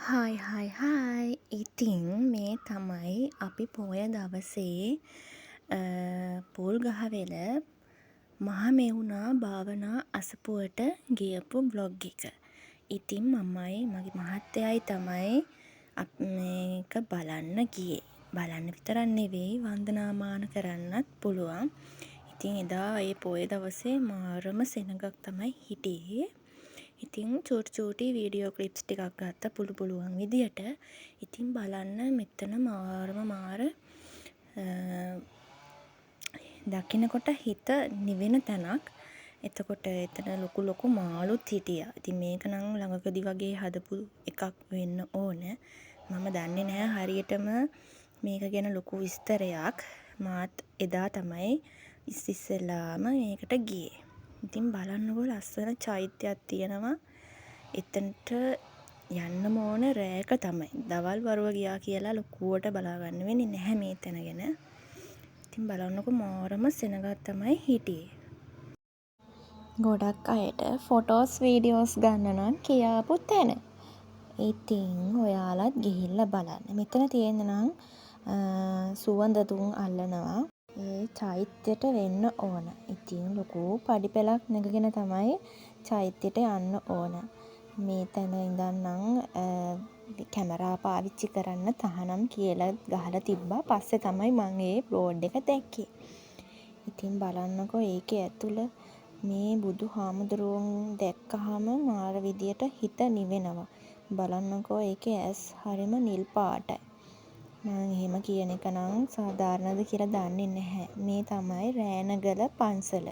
Hi. ඉතින් මේ තමයි අපි පොය දවසේ පොල්ගහවෙල මහමෙවුනා භාවනා අසපුවට ගියපු බ්ලොග් එක. ඉතින් මමයි මගේ මහත්තයයි තමයි මේක බලන්න ගියේ. බලන්න විතරක් නෙවෙයි වන්දනාමාන කරන්නත් පුළුවන්. ඉතින් එදා ඒ පොය දවසේ මාරම සෙනගක් තමයි හිටියේ. ඉතින් චූටි වීඩියෝ ක්ලිප්ස් ටිකක් ගත්තා පුළුවන් විදියට. ඉතින් බලන්න මෙතන මාර දකිනකොට හිත නිවෙන තැනක්. එතකොට එතන ලොකු මාළුත් හිටියා. ඉතින් මේක නම් ළඟකදී වගේ හදපු එකක් වෙන්න ඕන. මම දන්නේ නැහැ හරියටම මේක ගැන ලොකු විස්තරයක්. මාත් එදා තමයි ඉස්සෙල්ලාම මේකට ගියේ. ඉතින් බලන්නකෝ ලස්සන චෛත්‍යයක් තියෙනවා. එතනට යන්නම ඕන රෑක තමයි. දවල් වරුව ගියා කියලා ලොකුවට බලාගන්න වෙන්නේ නැහැ මේ තැන ගැන. ඉතින් බලන්නකෝ මාරම සෙනගක් තමයි හිටියේ. ගොඩක් අයට ෆොටෝස් වීඩියෝස් ගන්න නම් කියාපු තැන. ඉතින් ඔයාලත් ගිහිල්ලා බලන්න. මෙතන තියෙන්නේ නම් සුවඳ දුම් අල්ලනවා. ඒ චෛත්‍යයට වෙන්න ඕන. ඉතින් ලොකු පඩි පෙළක් නැගගෙන තමයි චෛත්‍යයට යන්න ඕන. මේ තැන ඉඳන් නම් කැමරා පාවිච්චි කරන්න තහනම් කියලා ගහලා තිබ්බා. පස්සේ තමයි මම ඒ බෝඩ් එක දැක්කේ. ඉතින් බලන්නකෝ ඒකේ ඇතුළ මේ බුදු හාමුදුරුවෝ දැක්කහම මාර විදියට හිත නිවෙනවා. බලන්නකෝ ඒකේ ඇස් හරිම නිල් පාටයි. මම එහෙම කියන එක නම් සාධාරණද කියලා දන්නේ නැහැ. මේ තමයි රෑනගල පන්සල.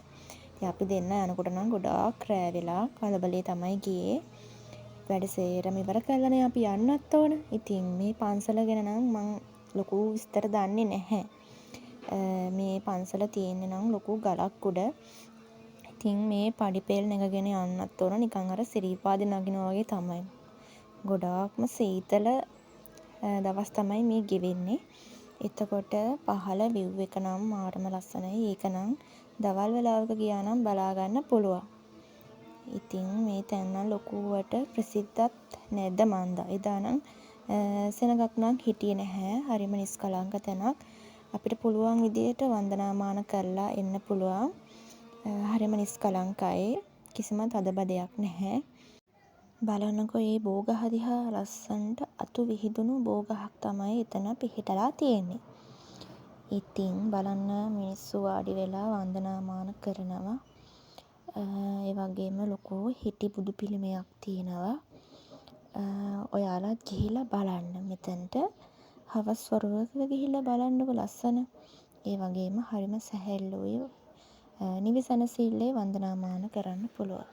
ඉතින් අපි දෙන්න යනකොට නම් ගොඩාක් රෑ වෙලා කලබලේ තමයි ගියේ. වැඩ සේරම ඉවර කරලානේ අපි යන්නත් ඕන. ඉතින් මේ පන්සල ගැන නම් මං ලොකු විස්තර දන්නේ නැහැ. මේ පන්සල තියෙන්නේ නම් ලොකු ගලක් උඩ. ඉතින් මේ පඩි පෙළ නැගගෙන යන්නත් ඕන. නිකන් අර සිරිපාදේ නගිනවා වගේ තමයි. ගොඩාක්ම සීතල දවස් තමයි මේ ගෙවෙන්නේ. එතකොට පහළ view එක නම් මාරම ලස්සනයි. ඒක නම් දවල් වෙලාවක ගියා නම් බලා ගන්න පුළුවන්. ඉතින් මේ තැන නම් ලොකුවට ප්‍රසිද්ධත් නැද්ද මන්දා. එදා නම් සෙනගක් නම් හිටියේ නැහැ. හරිම නිස්කලංක තැනක්. අපිට පුළුවන් විදියට වන්දනාමාන කරලා එන්න පුළුවන්. හරිම නිස්කලංකයි. කිසිම තදබදයක් නැහැ. බලන්නකෝ මේ බෝගහ දිහා ලස්සනට අතු විහිදුණු බෝගහක් තමයි එතන පිහිටලා තියෙන්නේ. ඉතින් බලන්න මිනිස්සු වාඩි වෙලා වන්දනාමාන කරනවා. ඒ වගේම ලොකු හිටි බුදු පිළිමයක් තියෙනවා. ඔයාලත් ගිහිල්ලා බලන්න මෙතනට. හවස් වරුවක ගිහිල්ලා බලන්නකෝ ලස්සන. ඒ වගේම හරිම සැහැල්ලුයි. නිවිසනසිල්ලේ වන්දනාමාන කරන්න පුළුවන්.